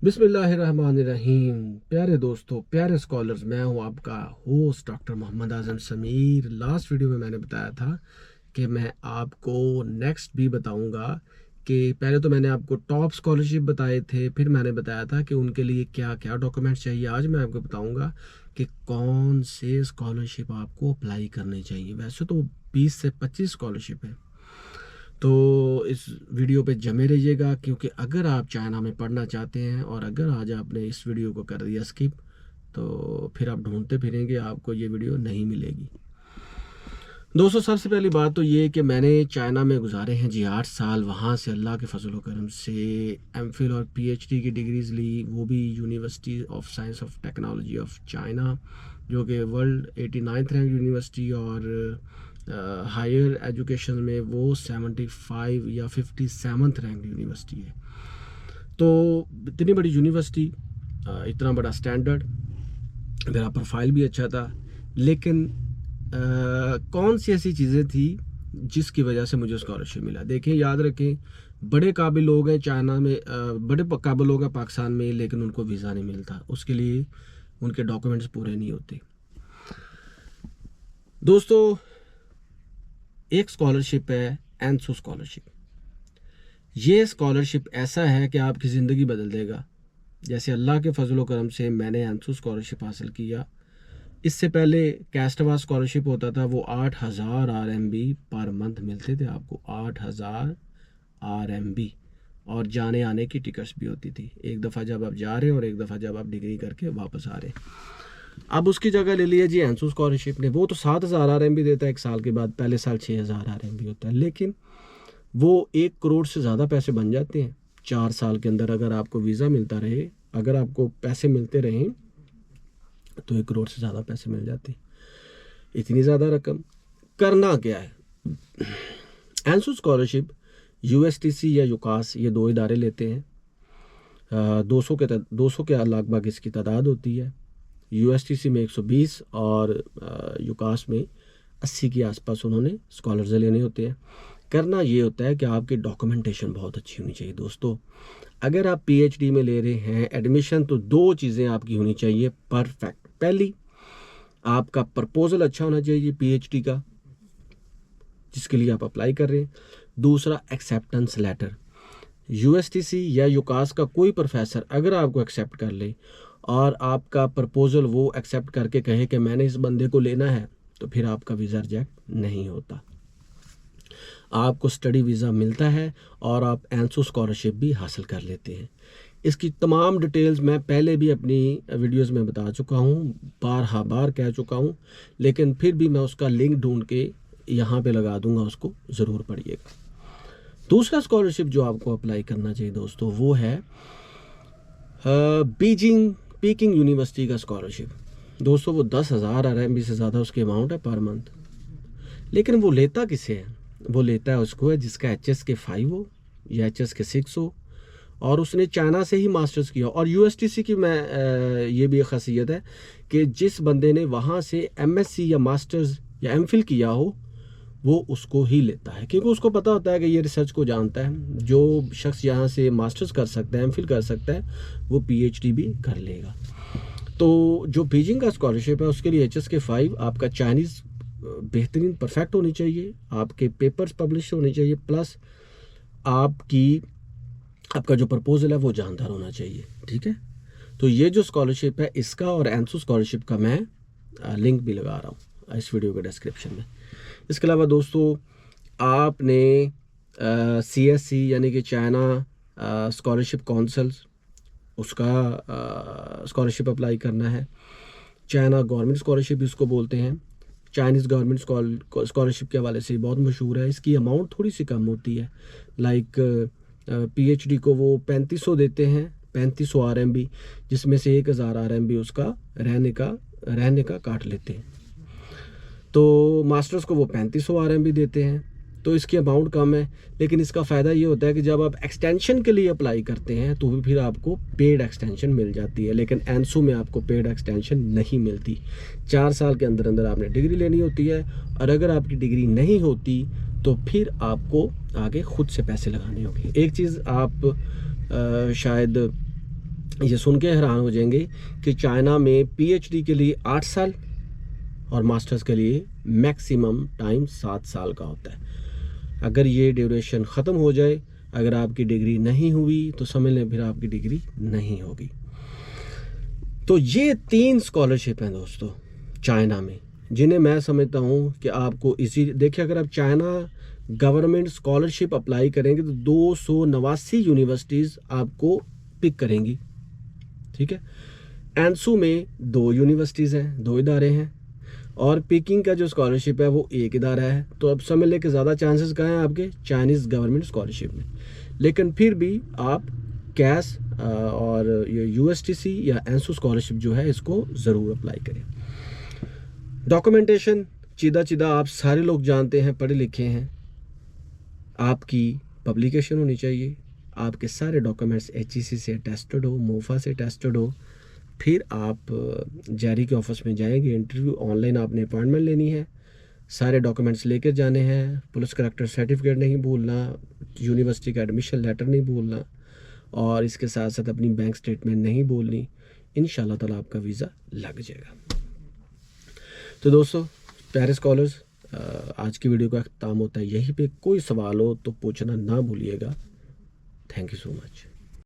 बिस्मिल्लाहिर्रहमानिर्रहीम। प्यारे दोस्तों, प्यारे स्कॉलर्स, मैं हूं आपका होस्ट डॉक्टर मोहम्मद आज़म समीर। लास्ट वीडियो में मैंने बताया था कि मैं आपको नेक्स्ट भी बताऊंगा कि पहले तो मैंने आपको टॉप स्कॉलरशिप बताए थे, फिर मैंने बताया था कि उनके लिए क्या क्या डॉक्यूमेंट्स चाहिए। आज मैं आपको बताऊंगा कि कौन से स्कॉलरशिप आपको अप्लाई करने चाहिए। वैसे तो 20 से 25 स्कॉलरशिप है, तो इस वीडियो पे जमे रहिएगा, क्योंकि अगर आप चाइना में पढ़ना चाहते हैं और अगर आज आपने इस वीडियो को कर दिया स्किप, तो फिर आप ढूंढते फिरेंगे, आपको ये वीडियो नहीं मिलेगी। दोस्तों, सबसे पहली बात तो ये कि मैंने चाइना में गुजारे हैं जी 8 साल। वहाँ से अल्लाह के फजल करम से एमफिल और पीएचडी की डिग्रीज़ ली, वो भी university of science of technology of China, जो कि वर्ल्ड 89th रैंक यूनिवर्सिटी, और हायर एजुकेशन में वो 75 या 57th रैंक यूनिवर्सिटी है। तो इतनी बड़ी यूनिवर्सिटी, इतना बड़ा स्टैंडर्ड, मेरा प्रोफाइल भी अच्छा था, लेकिन कौन सी ऐसी चीज़ें थी जिसकी वजह से मुझे स्कॉलरशिप मिला। देखें, याद रखें, बड़े काबिल लोग हैं चाइना में, बड़े काबिल लोग हैं पाकिस्तान में, लेकिन उनको वीज़ा नहीं मिलता, उसके लिए उनके डॉक्यूमेंट्स पूरे नहीं होते। दोस्तों, एक स्कॉलरशिप है एनसू स्कॉलरशिप। ये स्कॉलरशिप ऐसा है कि आपकी ज़िंदगी बदल देगा। जैसे अल्लाह के फजल करम से मैंने एनसू स्कॉलरशिप हासिल किया। इससे पहले कैस्टवा स्कॉलरशिप होता था, वो 8000 RMB पर मंथ मिलते थे आपको, 8000 RMB, और जाने आने की टिकट्स भी होती थी, एक दफ़ा जब आप जा रहे हैं और एक दफ़ा जब आप डिग्री करके वापस आ रहे हैं। अब उसकी जगह ले लिया जी एनसू स्कॉलरशिप ने। वो तो 7000 RMB देता है एक साल के बाद, पहले साल 6000 RMB होता है, लेकिन वो 1 करोड़ से ज़्यादा पैसे बन जाते हैं 4 साल के अंदर। अगर आपको वीज़ा मिलता रहे, अगर आपको पैसे मिलते रहें, तो 1 करोड़ से ज़्यादा पैसे मिल जाते हैं। इतनी ज़्यादा रकम करना क्या है? एनसू स्कॉलरशिप USTC या यूकास, ये 2 इदारे लेते हैं। 200 के लगभग इसकी तादाद होती है। USTC में 120 और यूकास में 80 के आसपास उन्होंने स्कॉलर्स लेने होते हैं। करना ये होता है कि आपकी डॉक्यूमेंटेशन बहुत अच्छी होनी चाहिए। दोस्तों, अगर आप PhD में ले रहे हैं एडमिशन, तो 2 चीज़ें आपकी होनी चाहिए परफेक्ट। पहली, आपका प्रपोजल अच्छा होना चाहिए PhD का, जिसके लिए आप अप्लाई कर रहे हैं। दूसरा, एक्सेप्टेंस लेटर। USTC या यूकास का कोई प्रोफेसर अगर आपको एक्सेप्ट कर ले और आपका प्रपोजल वो एक्सेप्ट करके कहे कि मैंने इस बंदे को लेना है, तो फिर आपका वीज़ा रिजेक्ट नहीं होता, आपको स्टडी वीज़ा मिलता है और आप एनसू स्कॉलरशिप भी हासिल कर लेते हैं। इसकी तमाम डिटेल्स मैं पहले भी अपनी वीडियोस में बता चुका हूँ, बार कह चुका हूँ, लेकिन फिर भी मैं उसका लिंक ढूंढ के यहाँ पे लगा दूंगा, उसको ज़रूर पढ़िएगा। दूसरा स्कॉलरशिप जो आपको अप्लाई करना चाहिए दोस्तों, वो है पीकिंग यूनिवर्सिटी का स्कॉलरशिप। दोस्तों, वो 10,000 RMB से ज़्यादा उसकी अमाउंट है पर मंथ, लेकिन वो लेता किसे है? वो लेता है उसको है जिसका HSK 5 हो या HSK 6 हो, और उसने चाइना से ही मास्टर्स किया। और USTC की मैं ये भी एक खासियत है कि जिस बंदे ने वहाँ से MSc या मास्टर्स या MPhil किया हो, वो उसको ही लेता है, क्योंकि उसको पता होता है कि ये रिसर्च को जानता है। जो शख्स यहाँ से मास्टर्स कर सकता है, MPhil कर सकता है, वो PhD भी कर लेगा। तो जो बीजिंग का स्कॉलरशिप है, उसके लिए HSK 5 आपका चाइनीज़ बेहतरीन परफेक्ट होनी चाहिए, आपके पेपर्स पब्लिश होने चाहिए, प्लस आपका जो प्रपोजल है वो जानदार होना चाहिए। ठीक है, तो ये जो स्कॉलरशिप है, इसका और एनसू स्कॉलरशिप का मैं लिंक भी लगा रहा हूँ इस वीडियो के डिस्क्रिप्शन में। इसके अलावा दोस्तों, आपने CSC यानी कि चाइना स्कॉलरशिप काउंसिल, उसका स्कॉलरशिप अप्लाई करना है। चाइना गवर्नमेंट स्कॉलरशिप इसको बोलते हैं। चाइनीज़ गवर्नमेंट स्कॉलरशिप के हवाले से बहुत मशहूर है। इसकी अमाउंट थोड़ी सी कम होती है, लाइक PhD को वो 3500 देते हैं, 3500 RMB, जिसमें से 1000 RMB उसका रहने का काट लेते हैं। तो मास्टर्स को वो 3500 RMB देते हैं, तो इसकी अमाउंट कम है। लेकिन इसका फ़ायदा ये होता है कि जब आप एक्सटेंशन के लिए अप्लाई करते हैं तो फिर आपको पेड एक्सटेंशन मिल जाती है, लेकिन एनसू में आपको पेड एक्सटेंशन नहीं मिलती। 4 साल के अंदर अंदर आपने डिग्री लेनी होती है, और अगर आपकी डिग्री नहीं होती तो फिर आपको आगे खुद से पैसे लगाने होंगे। एक चीज़ आप शायद ये सुन के हैरान हो जाएंगे कि चाइना में पीएचडी के लिए 8 साल और मास्टर्स के लिए मैक्सिमम टाइम 7 साल का होता है। अगर ये ड्यूरेशन ख़त्म हो जाए, अगर आपकी डिग्री नहीं हुई तो समझ लें फिर आपकी डिग्री नहीं होगी। तो ये 3 स्कॉलरशिप हैं दोस्तों चाइना में, जिन्हें मैं समझता हूँ कि आपको इसी देखिए, अगर आप चाइना गवर्नमेंट स्कॉलरशिप अप्लाई करेंगे तो 289 यूनिवर्सिटीज़ आपको पिक करेंगी, ठीक है। एंसू में 2 यूनिवर्सिटीज़ हैं, 2 इदारे हैं, और पिकिंग का जो स्कॉलरशिप है वो 1 इदारा है। तो अब समझ लें कि ज़्यादा चांसेस कहाँ हैं आपके चाइनीज़ गवर्नमेंट स्कॉलरशिप में। लेकिन फिर भी आप कैस और ये यूएसटीसी या एंसू स्कॉलरशिप जो है इसको ज़रूर अप्लाई करें। डॉक्यूमेंटेशन सीधा आप सारे लोग जानते हैं, पढ़े लिखे हैं। आपकी पब्लिकेशन होनी चाहिए, आपके सारे डॉक्यूमेंट्स HEC से टेस्टेड हो, मोफा से टेस्टेड हो। फिर आप जारी के ऑफिस में जाएंगे, इंटरव्यू ऑनलाइन आपने अपॉइंटमेंट लेनी है, सारे डॉक्यूमेंट्स लेकर जाने हैं। पुलिस करेक्टर सर्टिफिकेट नहीं भूलना, यूनिवर्सिटी का एडमिशन लेटर नहीं भूलना, और इसके साथ साथ अपनी बैंक स्टेटमेंट नहीं भूलनी। इंशाल्लाह ताला आपका वीज़ा लग जाएगा। तो दोस्तों प्यारे स्कॉलर्स, आज की वीडियो का अख्ताम होता है यहीं पे। कोई सवाल हो तो पूछना ना भूलिएगा। Thank you so much.